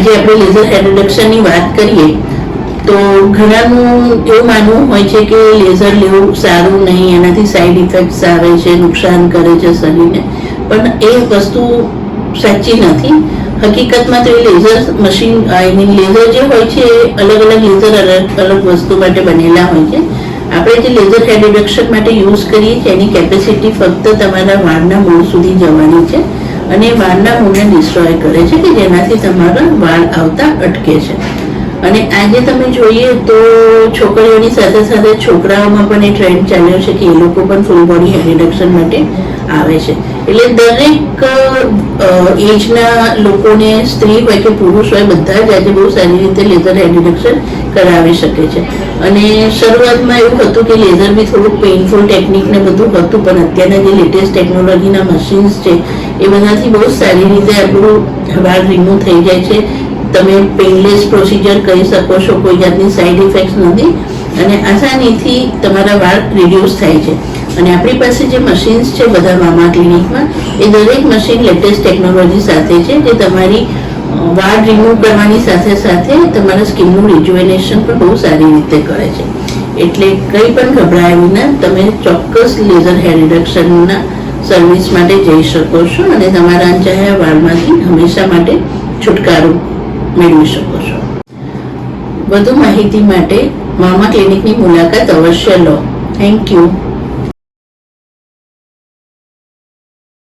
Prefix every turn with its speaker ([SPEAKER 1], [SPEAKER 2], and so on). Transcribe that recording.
[SPEAKER 1] આજે આપણે laser hair રિડક્શનની વાત કરીએ તો ઘણાનું એવું માનવું હોય છે કે લેઝર લેવું સારું નહીં, એનાથી સાઈડ ઇફેક્ટ્સ આવે છે, નુકસાન કરે છે શરીરને, પણ એ વસ્તુ સાચી નથી. હકીકતમાં તો એ લેઝર મશીન લેઝર જે હોય છે એ અલગ અલગ લેઝર અલગ વસ્તુ માટે બનેલા હોય છે. આપણે જે લેઝર હેર રિડક્શન માટે યુઝ કરીએ છીએ એની કેપેસિટી ફક્ત તમારા વાળના મૂળ સુધી જવાની છે અને વાળના મૂળને ડિસ્ટ્રોય કરે છે કે જેનાથી તમારા વાળ આવતા અટકે છે. અને આજે તમે જોઈએ તો છોકરીઓની સાથે સાથે છોકરાઓમાં પણ એ ટ્રેન્ડ ચાલ્યો છે કે એ લોકો પણ ફૂલ બોડી હેર રિડક્શન માટે આવે છે. એટલે દરેક એજના લોકોને, સ્ત્રી હોય કે પુરુષ હોય, બધા જ આજે બહુ સારી રીતે લેઝર હેર રિડક્શન કરાવી શકે છે. અને શરૂઆતમાં એવું હતું કે લેઝર બી થોડુંક પેઇનફુલ ટેકનિક ને બધું હતું, પણ અત્યારના જે લેટેસ્ટ ટેકનોલોજીના મશીન્સ છે એ બધાથી બહુ સારી રીતે આપણું વાળ રિમૂવ થઈ જાય છે. તમે પેઇનલેસ પ્રોસિજર કરી શકો છો, કોઈ જાતની સાઈડ ઇફેક્ટ્સ નથી અને આસાનીથી તમારા વાળ રિડ્યુસ થાય છે. અને આપણી પાસે જે મશીન્સ છે બધા મામા ક્લિનિકમાં, એ દરેક મશીન લેટેસ્ટ ટેકનોલોજી સાથે છે જે તમારી વાળ રિમૂવ કરવાની સાથે સાથે તમારા સ્કિનનું રિજ્યુવેનેશન પણ બહુ સારી રીતે કરે છે. એટલે કંઈ પણ ગભરાયા વિના તમે ચોક્કસ લેઝર હેર રિડક્શનના સર્વિસ માટે જઈ શકો છો અને તમારા અણચાહ્યા વાળમાંથી હંમેશા માટે છુટકારો મેળવી શકો છો. વધુ માહિતી માટે મામા ક્લિનિકની મુલાકાત અવશ્ય લો. Thank you.